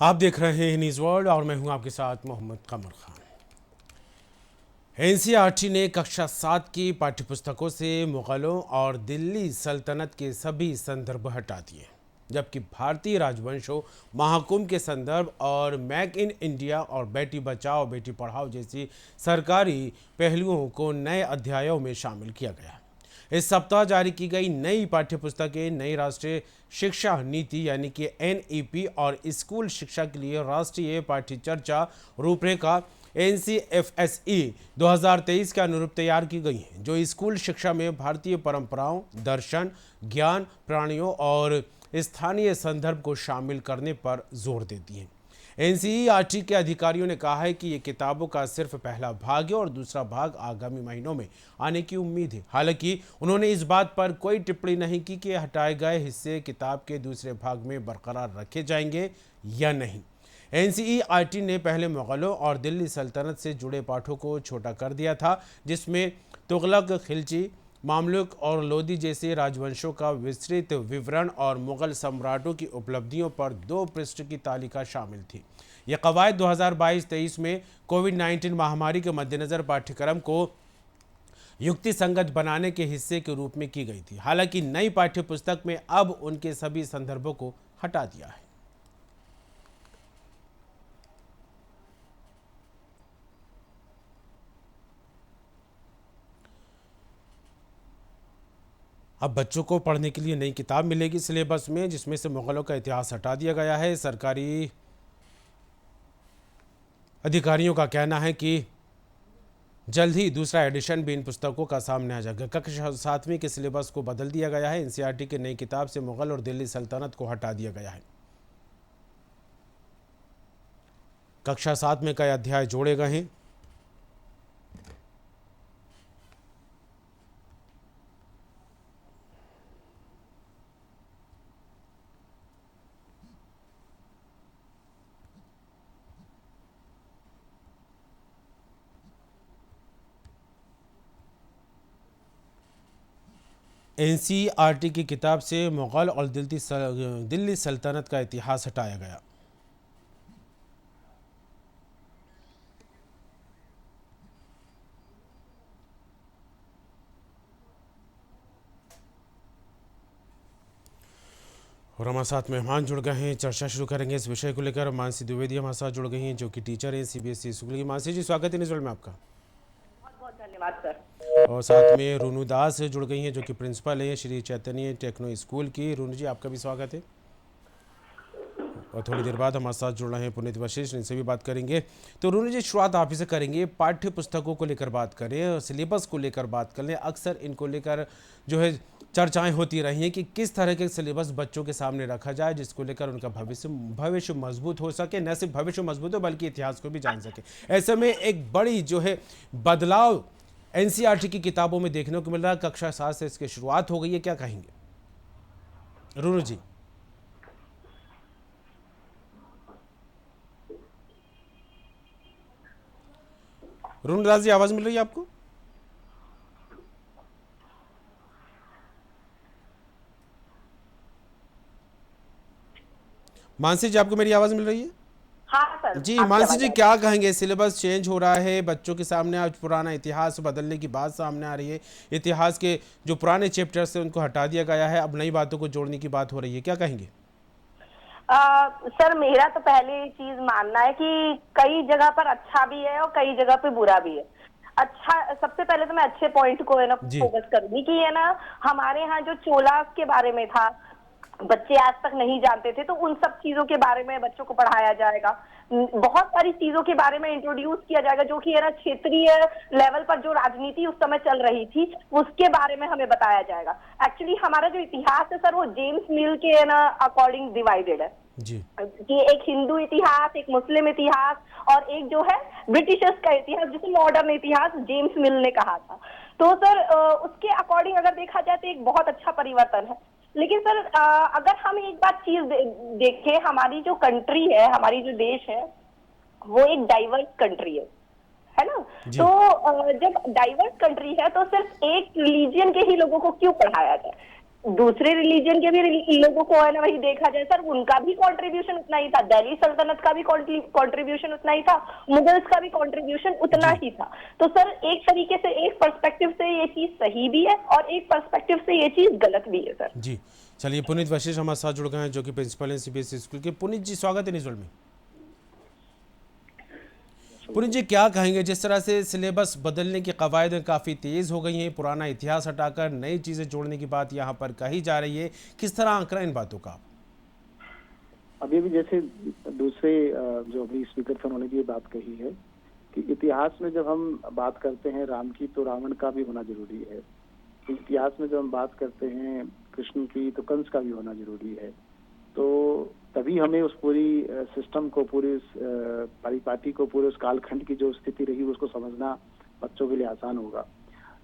आप देख रहे हैं न्यूज़ वर्ल्ड और मैं हूं आपके साथ मोहम्मद कमर खान। एनसीईआरटी ने कक्षा 7 की पाठ्यपुस्तकों से मुगलों और दिल्ली सल्तनत के सभी संदर्भ हटा दिए, जबकि भारतीय राजवंशों, महाकुंभ के संदर्भ और मेक इन इंडिया और बेटी बचाओ बेटी पढ़ाओ जैसी सरकारी पहलुओं को नए अध्यायों में शामिल किया गया। इस सप्ताह जारी की गई नई पाठ्यपुस्तकें नई राष्ट्रीय शिक्षा नीति यानी कि एनईपी और स्कूल शिक्षा के लिए राष्ट्रीय पाठ्य चर्चा रूपरेखा एनसीएफएसई 2023 के अनुरूप तैयार की गई हैं, जो स्कूल शिक्षा में भारतीय परंपराओं, दर्शन, ज्ञान, प्राणियों और स्थानीय संदर्भ को शामिल करने पर जोर देती हैं। एनसीईआरटी के अधिकारियों ने कहा है कि ये किताबों का सिर्फ पहला भाग है और दूसरा भाग आगामी महीनों में आने की उम्मीद है। हालांकि उन्होंने इस बात पर कोई टिप्पणी नहीं की कि हटाए गए हिस्से किताब के दूसरे भाग में बरकरार रखे जाएंगे या नहीं। एनसीईआरटी ने पहले मुगलों और दिल्ली सल्तनत से जुड़े पाठों को छोटा कर दिया था, जिसमें तुगलक, खिलजी, मामलुक और लोदी जैसे राजवंशों का विस्तृत विवरण और मुगल सम्राटों की उपलब्धियों पर 2 पृष्ठ की तालिका शामिल थी। यह कवायद 2022-23 में कोविड-19 महामारी के मद्देनजर पाठ्यक्रम को युक्ति संगत बनाने के हिस्से के रूप में की गई थी। हालांकि नई पाठ्यपुस्तक में अब उनके सभी संदर्भों को हटा दिया है। अब बच्चों को पढ़ने के लिए नई किताब मिलेगी सिलेबस में, जिसमें से मुगलों का इतिहास हटा दिया गया है। सरकारी अधिकारियों का कहना है कि जल्द ही दूसरा एडिशन भी इन पुस्तकों का सामने आ जाएगा। कक्षा 7वीं के सिलेबस को बदल दिया गया है। एनसीईआरटी की नई किताब से मुगल और दिल्ली सल्तनत को हटा दिया गया है। कक्षा 7 में कई अध्याय जोड़े गए हैं। एनसीईआरटी की किताब से मुगल और दिल्ली सल्तनत का इतिहास हटाया गया। और हमारे साथ मेहमान जुड़ गए हैं, चर्चा शुरू करेंगे इस विषय को लेकर। मानसी द्विवेदी हमारे साथ जुड़ गई हैं, जो कि टीचर हैं सीबीएसई स्कूल की। मानसी जी, स्वागत है न्यूज़ वर्ल्ड में आपका। बहुत बहुत धन्यवाद सर। और साथ में रुनु दास जुड़ गई हैं, जो कि प्रिंसिपल हैं श्री चैतन्य टेक्नो स्कूल की। रुनु जी, आपका भी स्वागत है। और थोड़ी देर बाद हमारे साथ जुड़ रहे हैं पुनीत वशिष्ठ, इनसे भी बात करेंगे। तो रुनु जी, शुरुआत आप ही से करेंगे। पाठ्य पुस्तकों को लेकर बात करें, सिलेबस को लेकर बात करें। अक्सर इनको लेकर जो है चर्चाएं होती रही हैं कि किस तरह के सिलेबस बच्चों के सामने रखा जाए, जिसको लेकर उनका भविष्य मजबूत हो सके। न सिर्फ भविष्य मजबूत हो, बल्कि इतिहास को भी जान सके। ऐसे में एक बड़ी जो है बदलाव एनसीईआरटी की किताबों में देखने को मिल रहा है। कक्षा 7 से इसकी शुरुआत हो गई है, क्या कहेंगे रुनु जी? रुनु दास जी, आवाज मिल रही है आपको? मानसी जी, आपको मेरी आवाज मिल रही है? हाँ सर, जी आपकी मानसी आवाज जी, आ रही क्या कहेंगे? सिलेबस चेंज हो रहा है बच्चों के सामने, आज पुराना इतिहास बदलने की बात सामने आ रही है। इतिहास के जो पुराने चैप्टर्स हैं उनको हटा दिया गया है, अब नई बातों को जोड़ने की बात हो रही है, क्या कहेंगे? सर, मेरा तो पहले चीज मानना है कि कई जगह पर अच्छा भी है और कई जगह पे बुरा भी है। अच्छा, सबसे पहले तो मैं अच्छे पॉइंट को है ना जी फोकस करूंगी कि है ना, हमारे यहाँ जो चोलास के बारे में था, बच्चे आज तक नहीं जानते थे, तो उन सब चीजों के बारे में बच्चों को पढ़ाया जाएगा। बहुत सारी चीजों के बारे में इंट्रोड्यूस किया जाएगा, जो कि है ना क्षेत्रीय लेवल पर जो राजनीति उस समय चल रही थी उसके बारे में हमें बताया जाएगा। एक्चुअली हमारा जो इतिहास है सर, वो जेम्स मिल के है ना अकॉर्डिंग डिवाइडेड है जी कि एक हिंदू इतिहास, एक मुस्लिम इतिहास और एक जो है ब्रिटिशर्स का इतिहास, जिसे मॉडर्न इतिहास जेम्स मिल ने कहा था। तो सर उसके अकॉर्डिंग अगर देखा जाए तो एक बहुत अच्छा परिवर्तन है। लेकिन सर अगर हम एक बात चीज देखें, हमारी जो कंट्री है, हमारी जो देश है, वो एक डाइवर्स कंट्री है ना। जी तो जब डाइवर्स कंट्री है तो सिर्फ एक रिलीजियन के ही लोगों को क्यों पढ़ाया जाए? दूसरे रिलीजन के भी लोगों को है ना वही देखा जाए सर, उनका भी कंट्रीब्यूशन उतना ही था, दिल्ली सल्तनत का भी कंट्रीब्यूशन उतना ही था, मुगल्स का भी कंट्रीब्यूशन उतना जी ही था। तो सर एक तरीके से, एक पर्सपेक्टिव से ये चीज सही भी है और एक पर्सपेक्टिव से ये चीज गलत भी है सर। जी। चलिए, पुनीत वशिष्ठ हमारे साथ जुड़ गए हैं, जो कि प्रिंसिपल हैं सीबीएसई स्कूल के। पुनीत जी, स्वागत है न्यूज़ वर्ल्ड में। पुनीत जी, क्या कहेंगे, जिस तरह से सिलेबस बदलने की कवायद काफ़ी तेज़ हो गई हैं, पुराना इतिहास हटाकर नई चीज़ें जोड़ने की बात यहाँ पर कही जा रही है, किस तरह आंकड़ा इन बातों का? अभी भी जैसे दूसरे जो अभी स्पीकर थे उन्होंने भी ये बात कही है कि इतिहास में जब हम बात करते हैं राम की, तो रावण का भी होना जरूरी है। इतिहास में जब हम बात करते हैं कृष्ण की, तो कंस का भी होना जरूरी है। तो तभी हमें उस पूरी सिस्टम को, पूरी परिपाटी को, पूरे उस कालखंड की जो स्थिति रही उसको समझना बच्चों के लिए आसान होगा।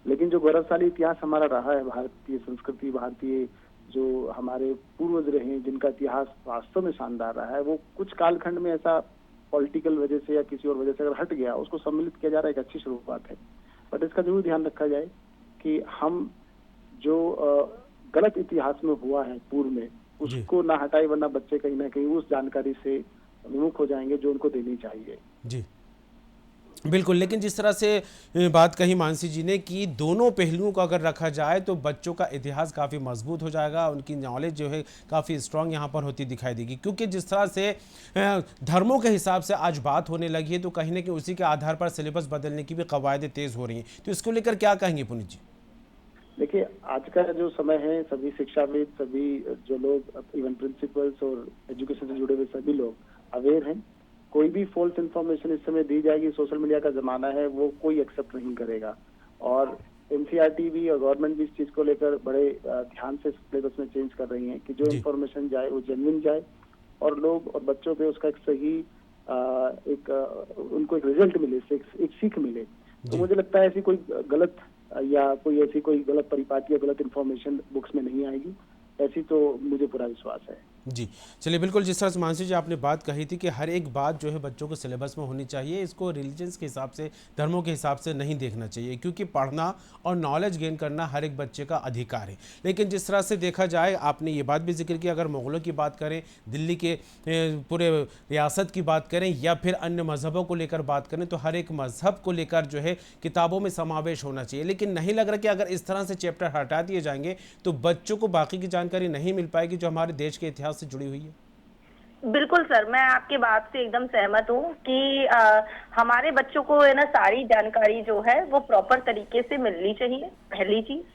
लेकिन जो गौरवशाली इतिहास हमारा रहा है, भारतीय संस्कृति, भारतीय जो हमारे पूर्वज रहे हैं, जिनका इतिहास वास्तव में शानदार रहा है, वो कुछ कालखंड में ऐसा पॉलिटिकल वजह से या किसी और वजह से अगर हट गया, उसको सम्मिलित किया जा रहा है, एक अच्छी शुरुआत है। बट इसका जरूर ध्यान रखा जाए कि हम जो गलत इतिहास में हुआ है पूर्व में, उसको ना हटाए, वरना बच्चे कहीं ना कहीं उस जानकारी से विमुख हो जाएंगे जो उनको देनी चाहिए। जी बिल्कुल। लेकिन जिस तरह से बात कही मानसी जी ने कि दोनों पहलुओं को अगर रखा जाए तो बच्चों का इतिहास काफ़ी मजबूत हो जाएगा, उनकी नॉलेज जो है काफ़ी स्ट्रांग यहाँ पर होती दिखाई देगी। क्योंकि जिस तरह से धर्मों के हिसाब से आज बात होने लगी है, तो कहीं ना कहीं उसी के आधार पर सिलेबस बदलने की भी कवायदें तेज़ हो रही हैं। तो इसको लेकर क्या कहेंगे पुनीत जी? देखिए, आज का जो समय है, सभी शिक्षाविद, सभी जो लोग, इवन प्रिंसिपल्स और एजुकेशन से जुड़े हुए सभी लोग अवेयर हैं। कोई भी फॉल्स इन्फॉर्मेशन इस समय दी जाएगी, सोशल मीडिया का जमाना है, वो कोई एक्सेप्ट नहीं करेगा। और एनसीईआरटी भी और गवर्नमेंट भी इस चीज को लेकर बड़े ध्यान से सिलेबस में चेंज कर रही है कि जो इन्फॉर्मेशन जाए वो जेन्युइन जाए और लोग और बच्चों पे उसका एक सही उनको एक रिजल्ट मिले, एक सीख मिले। तो मुझे लगता है ऐसी कोई गलत या कोई ऐसी कोई गलत परिपाटी या गलत इन्फॉर्मेशन बुक्स में नहीं आएगी, ऐसी तो मुझे पूरा विश्वास है। जी चलिए, बिल्कुल। जिस तरह से मानसी जी आपने बात कही थी कि हर एक बात जो है बच्चों को सिलेबस में होनी चाहिए, इसको रिलीजन्स के हिसाब से, धर्मों के हिसाब से नहीं देखना चाहिए, क्योंकि पढ़ना और नॉलेज गेन करना हर एक बच्चे का अधिकार है। लेकिन जिस तरह से देखा जाए, आपने ये बात भी जिक्र की, अगर मुग़लों की बात करें, दिल्ली के पूरे रियासत की बात करें या फिर अन्य मज़हबों को लेकर बात करें, तो हर एक मज़हब को लेकर जो है किताबों में समावेश होना चाहिए। लेकिन नहीं लग रहा कि अगर इस तरह से चैप्टर हटा दिए जाएंगे तो बच्चों को बाकी की जानकारी नहीं मिल पाएगी जो हमारे देश के इतिहास से जुड़ी हुई है। बिल्कुल सर, मैं आपकी बात से एकदम सहमत हूँ कि हमारे बच्चों को है ना सारी जानकारी जो है वो प्रॉपर तरीके से मिलनी चाहिए, पहली चीज।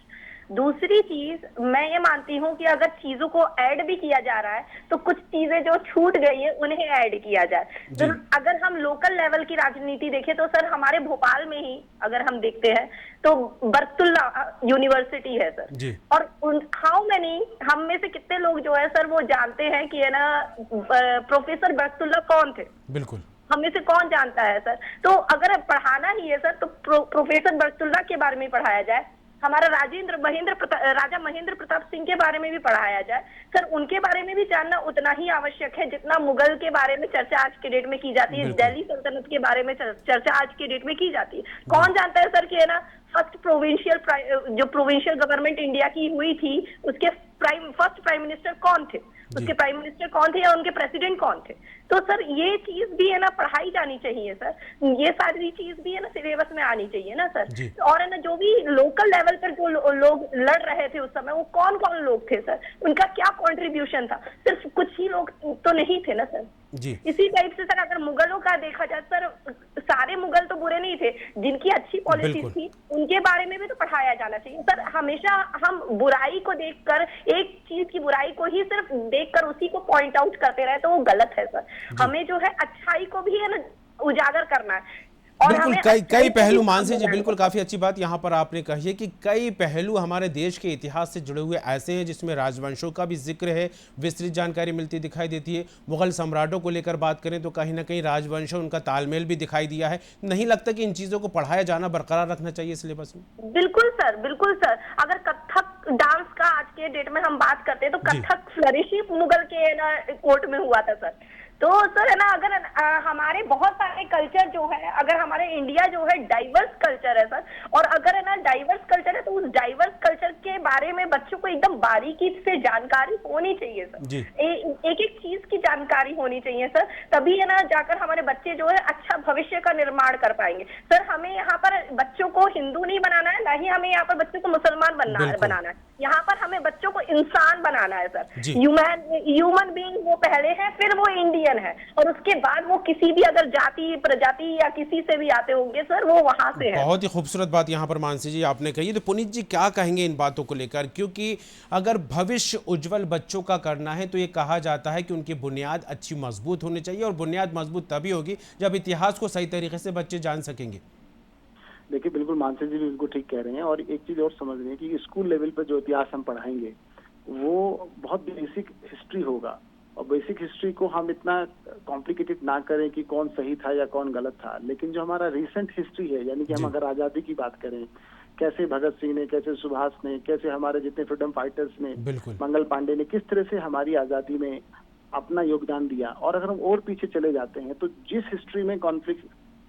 दूसरी चीज, मैं ये मानती हूँ कि अगर चीजों को ऐड भी किया जा रहा है तो कुछ चीजें जो छूट गई है उन्हें ऐड किया जाए। तो अगर हम लोकल लेवल की राजनीति देखें तो सर हमारे भोपाल में ही अगर हम देखते हैं तो बरकतुल्ला यूनिवर्सिटी है सर, और हाउ मेनी, हम में से कितने लोग जो है सर वो जानते हैं कि है ना प्रोफेसर बरकतुल्ला कौन थे? बिल्कुल, हमें से कौन जानता है सर? तो अगर पढ़ाना ही है सर तो प्रोफेसर बरकतुल्ला के बारे में पढ़ाया जाए, हमारा राजा महेंद्र प्रताप सिंह के बारे में भी पढ़ाया जाए सर। उनके बारे में भी जानना उतना ही आवश्यक है जितना मुगल के बारे में चर्चा आज के डेट में की जाती है, दिल्ली सल्तनत के बारे में चर्चा आज के डेट में की जाती है। कौन जानता है सर कि है ना फर्स्ट प्रोविंशियल गवर्नमेंट इंडिया की हुई थी, उसके फर्स्ट प्राइम मिनिस्टर कौन थे, उसके प्राइम मिनिस्टर कौन थे या उनके प्रेसिडेंट कौन थे? तो सर ये चीज भी है ना पढ़ाई जानी चाहिए सर, ये सारी चीज भी है ना सिलेबस में आनी चाहिए ना सर। और है ना जो भी लोकल लेवल पर जो लोग लड़ रहे थे उस समय, वो कौन कौन लोग थे सर, उनका क्या कंट्रीब्यूशन था? सिर्फ कुछ ही लोग तो नहीं थे ना सर जी। इसी टाइप से सर अगर मुगलों का देखा जाए सर, सारे मुगल तो बुरे नहीं थे, जिनकी अच्छी पॉलिसी थी उनके बारे में भी तो पढ़ाया जाना चाहिए सर। हमेशा हम बुराई को देखकर, एक चीज की बुराई को ही सिर्फ देखकर उसी को पॉइंट आउट करते रहे तो वो गलत है सर। हमें जो है अच्छाई को भी है ना उजागर करना है। बिल्कुल, कई पहलू मानसी जी, बिल्कुल काफी अच्छी बात यहाँ पर आपने कही है कि कई पहलू हमारे देश के इतिहास से जुड़े हुए ऐसे हैं जिसमें राजवंशों का भी जिक्र है, विस्तृत जानकारी मिलती दिखाई देती है। मुगल सम्राटों को लेकर बात करें तो कहीं ना कहीं राजवंशों, उनका तालमेल भी दिखाई दिया है। नहीं लगता कि इन चीजों को पढ़ाया जाना, बरकरार रखना चाहिए सिलेबस में? बिल्कुल सर, बिल्कुल सर। अगर कथक डांस का आज के डेट में हम बात करते हैं तो कथक फ्लरिश ही मुगल के ना कोर्ट में हुआ था सर। तो सर है ना, अगर हमारे बहुत सारे कल्चर जो है, अगर हमारे इंडिया जो है डाइवर्स कल्चर है सर, और अगर है ना डाइवर्स कल्चर है तो उस डाइवर्स कल्चर के बारे में बच्चों को एकदम बारीकी से जानकारी होनी चाहिए सर। जी। एक एक चीज की जानकारी होनी चाहिए सर, तभी है ना जाकर हमारे बच्चे जो है अच्छा भविष्य का निर्माण कर पाएंगे सर। हमें यहाँ पर बच्चों को हिंदू नहीं बनाना है, ना ही हमें यहाँ पर बच्चों को मुसलमान बिल्कुल। बनाना है। यहाँ पर हमें बच्चों को इंसान बनाना है सर। जी। ह्यूमन बीइंग वो पहले है, फिर वो इंडियन है, और उसके बाद वो किसी भी अगर जाति प्रजाति या किसी से भी आते होंगे सर, वो वहां से है। बहुत ही खूबसूरत बात यहाँ पर मानसी जी आपने कही। तो पुनीत जी क्या कहेंगे इन बातों को लेकर, क्योंकि अगर भविष्य उज्जवल बच्चों का करना है तो ये कहा जाता है कि उनकी बुनियाद अच्छी मजबूत होनी चाहिए, और बुनियाद मजबूत तभी होगी जब इतिहास को सही तरीके से बच्चे जान सकेंगे। देखिए, बिल्कुल मानसी जी बिल्कुल ठीक कह रहे हैं। और एक चीज और समझ रहे हैं कि स्कूल लेवल पर जो इतिहास हम पढ़ाएंगे वो बहुत बेसिक हिस्ट्री होगा, और बेसिक हिस्ट्री को हम इतना कॉम्प्लिकेटेड ना करें कि कौन सही था या कौन गलत था, लेकिन जो हमारा रिसेंट हिस्ट्री है, यानी कि हम अगर आजादी की बात करें, कैसे भगत सिंह ने, कैसे सुभाष ने, कैसे हमारे जितने फ्रीडम फाइटर्स ने, बिल्कुल। मंगल पांडे ने किस तरह से हमारी आजादी में अपना योगदान दिया, और अगर हम और पीछे चले जाते हैं तो जिस हिस्ट्री में कॉन्फ्लिक्ट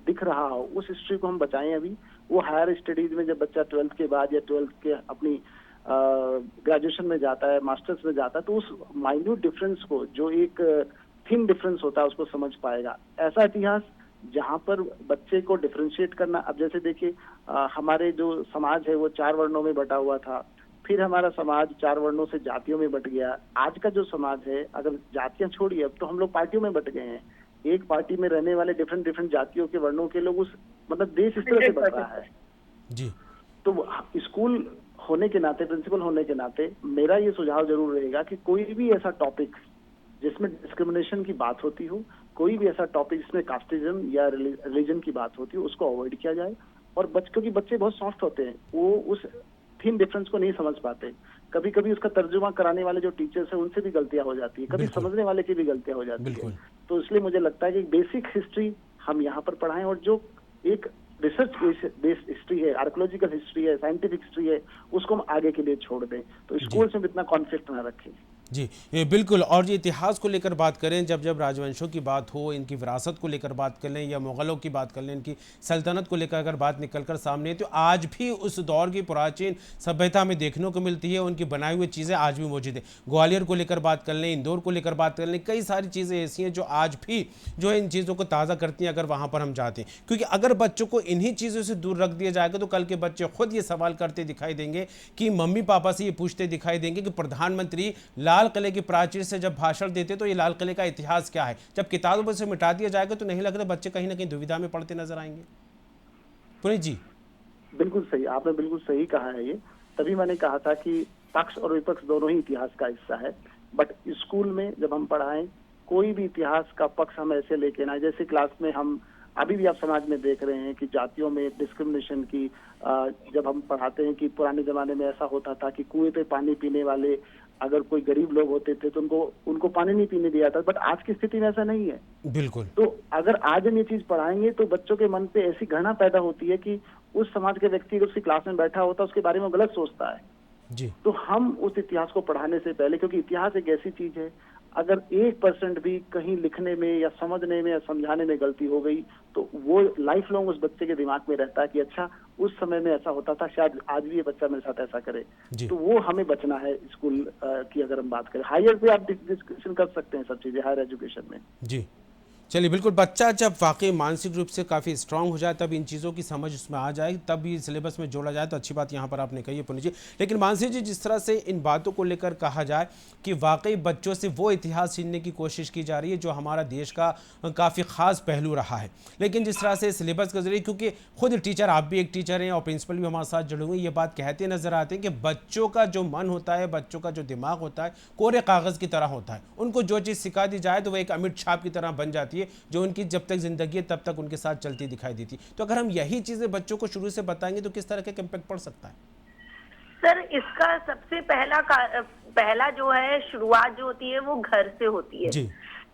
दिख रहा हो उस हिस्ट्री को हम बचाएं। अभी वो हायर स्टडीज में जब बच्चा 12th के बाद या 12th के अपनी ग्रेजुएशन में जाता है, मास्टर्स में जाता है, तो उस माइन्यूट डिफरेंस को, जो एक थिन डिफरेंस होता है, उसको समझ पाएगा। ऐसा इतिहास जहाँ पर बच्चे को डिफरेंशिएट करना, अब जैसे देखिए हमारे जो समाज है वो 4 वर्णों में बटा हुआ था, फिर हमारा समाज 4 वर्णों से जातियों में बट गया। आज का जो समाज है, अगर जातियां छोड़िए, अब तो हम लोग पार्टियों में बट गए हैं। एक पार्टी में रहने वाले डिफरेंट जातियों के वर्णों के लोग, उस मतलब देश इस तरह से बट रहा है जी। तो स्कूल होने के नाते, प्रिंसिपल होने के नाते मेरा ये सुझाव जरूर रहेगा कि कोई भी ऐसा टॉपिक जिसमें डिस्क्रिमिनेशन की बात होती हो, कोई भी ऐसा टॉपिक जिसमें कास्टिज्म या रिलीजन की बात होती हो, उसको अवॉइड किया जाए। और क्योंकि बच्चे बहुत सॉफ्ट होते हैं, वो उस थिन डिफरेंस को नहीं समझ पाते। कभी कभी उसका तर्जुमा कराने वाले जो टीचर्स हैं उनसे भी गलतियां हो जाती है, कभी समझने वाले की भी गलतियां हो जाती है। तो इसलिए मुझे लगता है कि बेसिक हिस्ट्री हम यहाँ पर पढ़ाएं, और जो एक रिसर्च बेस्ड हिस्ट्री है, आर्कोलॉजिकल हिस्ट्री है, साइंटिफिक हिस्ट्री है, उसको हम आगे के लिए छोड़ दें। तो स्कूल से इतना कॉन्फ्लिक्ट ना रखें। जी ये बिल्कुल। और ये इतिहास को लेकर बात करें, जब जब राजवंशों की बात हो, इनकी विरासत को लेकर बात कर लें, या मुग़लों की बात कर लें, इनकी सल्तनत को लेकर अगर बात निकल कर सामने है, तो आज भी उस दौर की प्राचीन सभ्यता में देखने को मिलती है। उनकी बनाई हुई चीज़ें आज भी मौजूद है। ग्वालियर को लेकर बात कर लें, इंदौर को लेकर बात कर लें, कई सारी चीज़ें ऐसी हैं जो आज भी जो है इन चीज़ों को ताज़ा करती हैं अगर वहाँ पर हम जाते हैं। क्योंकि अगर बच्चों को इन्हीं चीज़ों से दूर रख दिया जाएगा तो कल के बच्चे खुद ये सवाल करते दिखाई देंगे, कि मम्मी पापा से ये पूछते दिखाई देंगे कि प्रधानमंत्री लाल किले की प्राचीर से जब भाषण देते तो ये लाल किले का इतिहास क्या है। जब किताबों से मिटा दिया जाएगा तो नहीं लगता बच्चे कहीं ना कहीं दुविधा में पड़ते नजर आएंगे। पुनीत जी। बिल्कुल सही, आपने बिल्कुल सही कहा है। ये तभी मैंने कहा था कि पक्ष और विपक्ष दोनों ही इतिहास का हिस्सा है। बट स्कूल में जब हम पढ़ाएं, कोई भी इतिहास का पक्ष हम ऐसे लेके ना, जैसे क्लास में हम अभी भी आप समाज में देख रहे हैं कि जातियों में डिस्क्रिमिनेशन की, जब हम पढ़ाते हैं कि पुराने जमाने में ऐसा होता था कि कुएं पे पानी पीने वाले अगर कोई गरीब लोग होते थे तो उनको पानी नहीं पीने दिया था। बट आज की स्थिति में ऐसा नहीं है। बिल्कुल। तो अगर आज हम ये चीज पढ़ाएंगे तो बच्चों के मन पे ऐसी घृणा पैदा होती है कि उस समाज के व्यक्ति अगर उसकी क्लास में बैठा होता है उसके बारे में गलत सोचता है। जी। तो हम उस इतिहास को पढ़ाने से पहले, क्योंकि इतिहास एक ऐसी चीज है, अगर 1% भी कहीं लिखने में या समझने में या समझाने में गलती हो गई तो वो लाइफ लॉन्ग उस बच्चे के दिमाग में रहता है कि अच्छा उस समय में ऐसा होता था, शायद आज भी ये बच्चा मेरे साथ ऐसा करे। तो वो हमें बचना है स्कूल की अगर हम बात करें। हायर पे आप डिस्कशन कर सकते हैं सब चीजें हायर एजुकेशन में। जी चलिए बिल्कुल। बच्चा जब वाकई मानसिक रूप से काफ़ी स्ट्रांग हो जाए, तब इन चीज़ों की समझ उसमें आ जाए, तब भी सिलेबस में जोड़ा जाए तो अच्छी बात यहाँ पर आपने कही है पुनीत जी। लेकिन मानसी जी, जिस तरह से इन बातों को लेकर कहा जाए कि वाकई बच्चों से वो इतिहास छीनने की कोशिश की जा रही है जो हमारा देश का काफ़ी ख़ास पहलू रहा है, लेकिन जिस तरह से सिलेबस के जरिए, क्योंकि खुद टीचर, आप भी एक टीचर हैं और प्रिंसिपल भी हमारे साथ जुड़े हुए, ये बात कहते नज़र आते हैं कि बच्चों का जो मन होता है, बच्चों का जो दिमाग होता है, कोरे कागज़ की तरह होता है। उनको जो चीज़ सिखा दी जाए तो वो एक अमिट छाप की तरह बन जाती है, जो उनकी जब तक जिंदगी है तब तक उनके साथ चलती दिखाई देती। तो अगर हम यही चीजें बच्चों को शुरू से बताएंगे तो किस तरह का इम्पैक्ट पड़ सकता है? सर इसका सबसे पहला जो है शुरुआत जो होती है वो घर से होती है जी।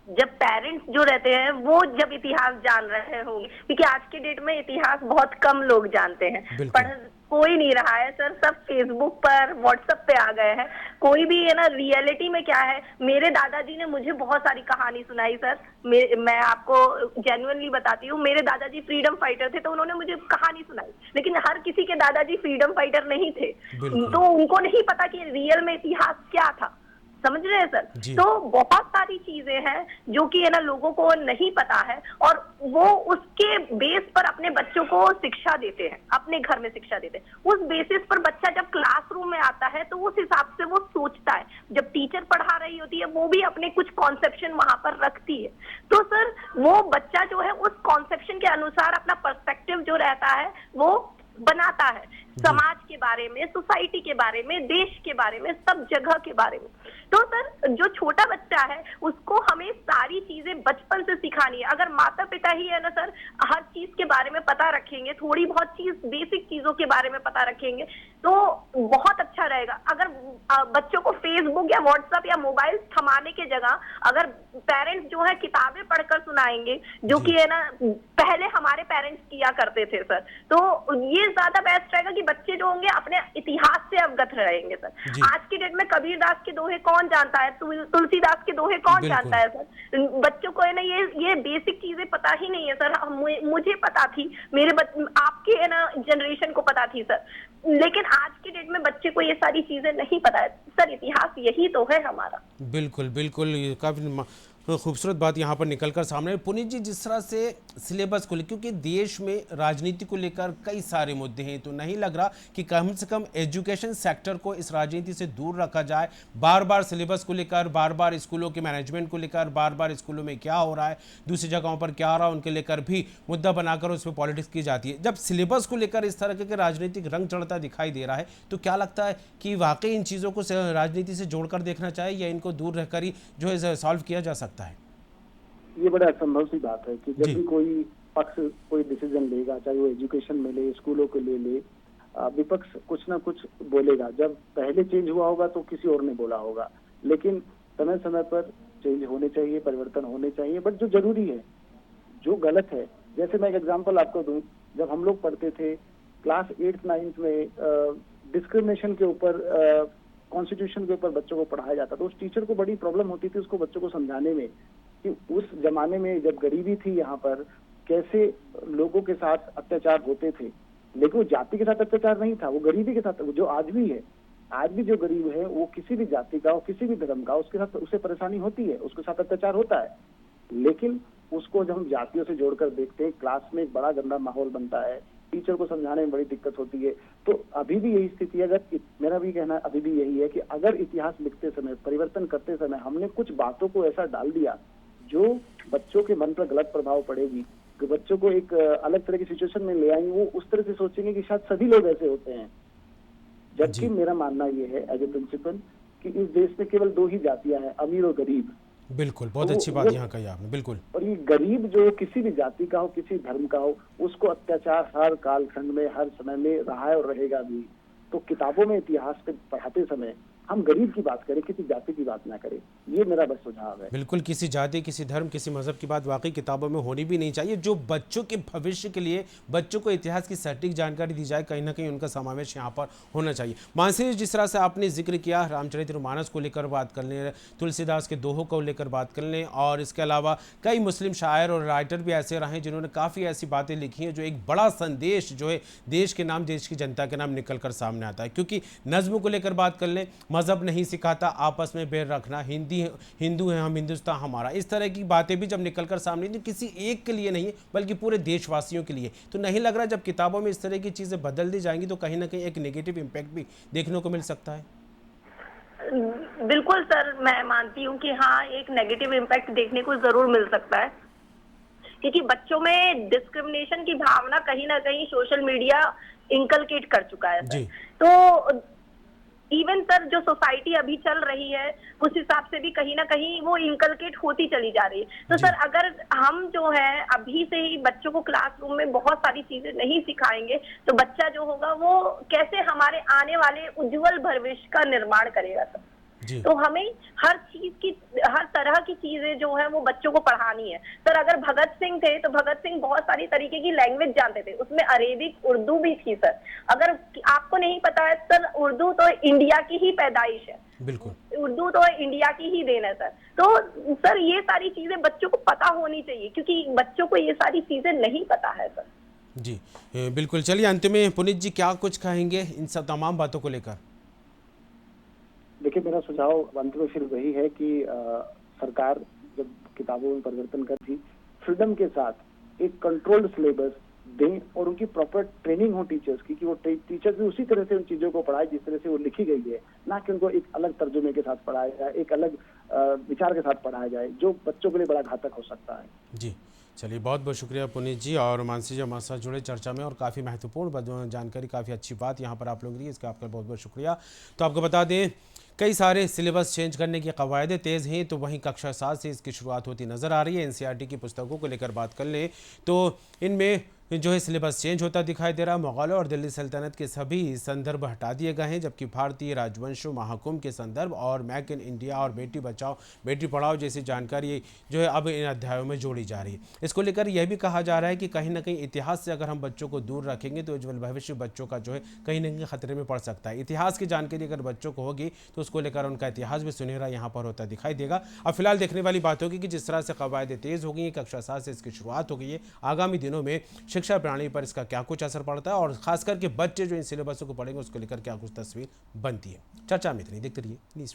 जब पेरेंट्स जो रहते हैं वो जब इतिहास जान रहे होंगे, क्योंकि आज के डेट में इतिहास बहुत कम लोग जानते हैं, बिल्कुल। पढ़ कोई नहीं रहा है सर, सब फेसबुक पर व्हाट्सएप पे आ गए हैं। कोई भी है ना, रियलिटी में क्या है, मेरे दादाजी ने मुझे बहुत सारी कहानी सुनाई सर। मैं आपको जेन्युइनली बताती हूँ, मेरे दादाजी फ्रीडम फाइटर थे, तो उन्होंने मुझे कहानी सुनाई, लेकिन हर किसी के दादाजी फ्रीडम फाइटर नहीं थे, बिल्कुल। तो उनको नहीं पता कि रियल में इतिहास क्या था। समझ रहे हैं सर? जी। तो बहुत सारी चीजें हैं जो कि है ना लोगों को नहीं पता है, और वो उसके बेस पर अपने बच्चों को शिक्षा देते हैं, अपने घर में शिक्षा देते हैं। उस बेसिस पर बच्चा जब क्लासरूम में आता है तो उस हिसाब से वो सोचता है। जब टीचर पढ़ा रही होती है वो भी अपने कुछ कॉन्सेप्शन वहां पर रखती है, तो सर वो बच्चा जो है उस कॉन्सेप्शन के अनुसार अपना पर्सपेक्टिव जो रहता है वो बनाता है, समाज के बारे में, सोसाइटी के बारे में, देश के बारे में, सब जगह के बारे में। तो सर जो छोटा बच्चा है उसको हमें सारी चीजें बचपन से सिखानी है। अगर माता पिता ही है ना सर हर चीज के बारे में पता रखेंगे, थोड़ी बहुत चीज बेसिक चीजों के बारे में पता रखेंगे, तो बहुत अच्छा रहेगा। अगर बच्चों को फेसबुक या व्हाट्सएप या मोबाइल थमाने के जगह अगर पेरेंट्स जो है किताबें पढ़कर सुनाएंगे, जो कि है ना पहले हमारे पेरेंट्स किया करते थे सर, तो ये ज्यादा बेस्ट रहेगा कि बच्चे जो होंगे अपने इतिहास से अवगत रहेंगे सर। आज की डेट में कबीरदास के दोहे कौन जानता है, तुलसीदास के दोहे कौन जानता है सर? बच्चों को है ना ये बेसिक चीजें पता ही नहीं है सर। मुझे पता थी, आपके है ना जनरेशन को पता थी सर, लेकिन आज की डेट में बच्चे को ये सारी चीजें नहीं पता है सर। इतिहास यही तो है हमारा। बिल्कुल बिल्कुल, ये काफ़ी खूबसूरत बात यहाँ पर निकलकर सामने। पुनीत जी, जिस तरह से सिलेबस को लेकर, क्योंकि देश में राजनीति को लेकर कई सारे मुद्दे हैं, तो नहीं लग रहा कि कम से कम एजुकेशन सेक्टर को इस राजनीति से दूर रखा जाए। बार बार सिलेबस को लेकर, बार बार स्कूलों के मैनेजमेंट को लेकर, बार बार स्कूलों में क्या हो रहा है, दूसरी जगहों पर क्या हो रहा है, उनके लेकर भी मुद्दा बनाकर उस पर पॉलिटिक्स की जाती है। जब सिलेबस को लेकर इस तरह के राजनीतिक रंग चढ़ता दिखाई दे रहा है, तो क्या लगता है कि वाकई इन चीज़ों को राजनीति से जोड़कर देखना चाहिए, या इनको दूर रहकर ही जो है सॉल्व किया जा सकता है? ये बड़ा असंभव सी बात है कि जब भी कोई पक्ष कोई डिसीजन लेगा, चाहे वो एजुकेशन में ले, स्कूलों के लिए ले, विपक्ष कुछ ना कुछ बोलेगा। जब पहले चेंज हुआ होगा तो किसी और ने बोला होगा, लेकिन समय समय पर चेंज होने चाहिए, परिवर्तन होने चाहिए। बट जो जरूरी है, जो गलत है, जैसे मैं एक एग्जांपल आपको दूं, जब हम लोग पढ़ते थे क्लास 8th 9th में डिस्क्रिमिनेशन के ऊपर, कॉन्स्टिट्यूशन के ऊपर बच्चों को पढ़ाया जाता, तो उस टीचर को बड़ी प्रॉब्लम होती थी उसको बच्चों को समझाने में कि उस जमाने में जब गरीबी थी यहाँ पर कैसे लोगों के साथ अत्याचार होते थे। लेकिन वो जाति के साथ अत्याचार नहीं था, वो गरीबी के साथ, जो आज भी है। आज भी जो गरीब है वो किसी भी जाति का हो, किसी भी धर्म का, उसके साथ उसे परेशानी होती है, उसके साथ अत्याचार होता है। लेकिन उसको जब हम जातियों से जोड़कर देखते हैं, क्लास में एक बड़ा गंदा माहौल बनता है, टीचर को समझाने में बड़ी दिक्कत होती है। तो अभी भी यही स्थिति है। अगर मेरा भी कहना अभी भी यही है कि अगर इतिहास लिखते समय, परिवर्तन करते समय हमने कुछ बातों को ऐसा डाल दिया जो बच्चों के मन पर गलत प्रभाव पड़ेगी, कि बच्चों को एक अलग तरह की सिचुएशन में ले आएंगे, वो उस तरह से सोचेंगे कि शायद सभी लोग ऐसे होते हैं। जबकि मेरा मानना ये है एज ए प्रिंसिपल कि इस देश में केवल 2 ही जातियां हैं, अमीर और गरीब। बिल्कुल, बहुत अच्छी बात यहाँ कही आपने। बिल्कुल। और ये गरीब जो किसी भी जाति का हो, किसी धर्म का हो, उसको अत्याचार हर कालखंड में, हर समय में रहा है और रहेगा भी। तो किताबों में इतिहास पे पढ़ाते समय हम गरीब की बात करें, किसी जाति की बात ना करें, ये मेरा बस सुझाव है। बिल्कुल, किसी जाति, किसी धर्म, किसी मजहब की बात वाकई किताबों में होनी भी नहीं चाहिए। जो बच्चों के भविष्य के लिए, बच्चों को इतिहास की सटीक जानकारी दी जाए, कहीं ना कहीं उनका समावेश यहाँ पर होना चाहिए। मानसी, जिस तरह से आपने जिक्र किया, रामचरितमानस को लेकर बात कर लें, तुलसीदास के दोहों को लेकर बात कर लें, और इसके अलावा कई मुस्लिम शायर और राइटर भी ऐसे रहे जिन्होंने काफ़ी ऐसी बातें लिखी हैं जो एक बड़ा संदेश जो है देश के नाम, देश की जनता के नाम निकल कर सामने आता है। क्योंकि नज्म को लेकर बात कर लें, मजहब नहीं सिखाता आपस में बैर रखना, हिंदू हैं हम, हिंदुस्तान हमारा, इस तरह की बातें भी जब निकलकर सामने, तो किसी एक के लिए नहीं है बल्कि पूरे देशवासियों के लिए। तो नहीं लग रहा जब किताबों में इस तरह की चीज़ें बदल दी जाएंगी तो कहीं ना कहीं एक नेगेटिव इम्पैक्ट भी देखने को मिल सकता है? बिल्कुल सर, मैं मानती हूँ कि हाँ, एक नेगेटिव इम्पैक्ट देखने को जरूर मिल सकता है, क्योंकि बच्चों में डिस्क्रिमिनेशन की भावना कहीं ना कहीं सोशल मीडिया इंकलकेट कर चुका है सर। तो इवन सर जो सोसाइटी अभी चल रही है उस हिसाब से भी कहीं ना कहीं वो इंकलकेट होती चली जा रही है। तो सर अगर हम जो है अभी से ही बच्चों को क्लासरूम में बहुत सारी चीजें नहीं सिखाएंगे तो बच्चा जो होगा वो कैसे हमारे आने वाले उज्जवल भविष्य का निर्माण करेगा सर? जी। तो हमें हर चीज की, हर तरह की चीजें जो है वो बच्चों को पढ़ानी है। सर अगर भगत सिंह थे तो भगत सिंह बहुत सारी तरीके की लैंग्वेज जानते थे, उसमें अरेबिक, उर्दू भी थी सर। अगर आपको नहीं पता है सर, उर्दू तो इंडिया की ही पैदाइश है, बिल्कुल। उर्दू तो इंडिया की ही देन है सर। तो सर ये सारी चीजें बच्चों को पता होनी चाहिए, क्योंकि बच्चों को ये सारी चीजें नहीं पता है सर। जी बिल्कुल। चलिए अंत में पुनीत जी क्या कुछ कहेंगे इन सब तमाम बातों को लेकर? देखिए, मेरा सुझाव अंत में फिर वही है कि सरकार जब किताबों में परिवर्तन कर थी, फ्रीडम के साथ एक कंट्रोल्ड सिलेबस दें और उनकी प्रॉपर ट्रेनिंग हो टीचर्स की, कि वो टीचर्स भी उसी तरह से उन चीजों को पढ़ाए जिस तरह से वो लिखी गई है, ना कि उनको एक अलग तर्जुमे के साथ पढ़ाया जाए, एक अलग विचार के साथ पढ़ाया जाए, जो बच्चों के लिए बड़ा घातक हो सकता है। जी चलिए, बहुत बहुत शुक्रिया पुनीत जी और मानसी जी हमारे साथ जुड़े चर्चा में, और काफ़ी महत्वपूर्ण जानकारी, काफ़ी अच्छी बात यहाँ पर आप लोग दी, इसका आपका बहुत बहुत शुक्रिया। तो आपको बता दें कई सारे सिलेबस चेंज करने की कवायदें तेज़ हैं, तो वहीं कक्षा 7 से इसकी शुरुआत होती नज़र आ रही है। एनसीईआरटी की पुस्तकों को लेकर बात कर लें तो इनमें जो है सिलेबस चेंज होता दिखाई दे रहा है। मुग़लों और दिल्ली सल्तनत के सभी संदर्भ हटा दिए गए हैं, जबकि भारतीय राजवंशों, महाकुंभ के संदर्भ और मेक इन इंडिया और बेटी बचाओ बेटी पढ़ाओ जैसी जानकारी जो है अब इन अध्यायों में जोड़ी जा रही है। इसको लेकर यह भी कहा जा रहा है कि कहीं ना कहीं इतिहास से अगर हम बच्चों को दूर रखेंगे तो उज्जवल भविष्य बच्चों का जो है कहीं ना कहीं खतरे में पड़ सकता है। इतिहास की जानकारी अगर बच्चों को होगी तो उसको लेकर उनका इतिहास भी सुनहरा यहाँ पर होता दिखाई देगा। अब फिलहाल देखने वाली बात होगी कि जिस तरह से कवायदें तेज़ हो गई हैं, कक्षा 7 से इसकी शुरुआत हो गई है, आगामी दिनों में शिक्षा प्रणाली पर इसका क्या कुछ असर पड़ता है और खासकर के बच्चे जो इन सिलेबसों को पढ़ेंगे उसको लेकर क्या कुछ तस्वीर बनती है। चर्चा में इतनी, देखते रहिए न्यूज़।